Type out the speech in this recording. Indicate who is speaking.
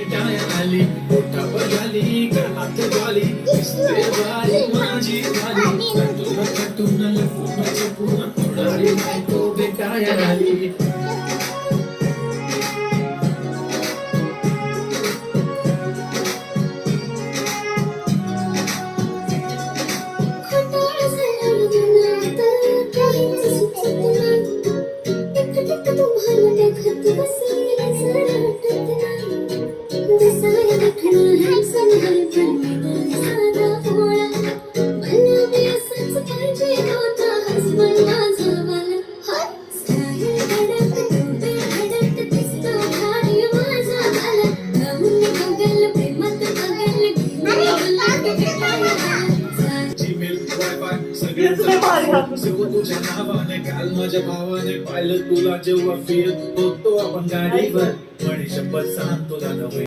Speaker 1: आली पोटावर आली घरात झाली दिसते बारी माझी झाली कटून लपून पुन्हा थोडारी बायको भेटायला आली तुझ्या नावाने काल माझ्या भावाने पाहिलं तुला जेव्हा फिरत होतो आपण गाडीवर म्हणे शपथ सांगतो दादा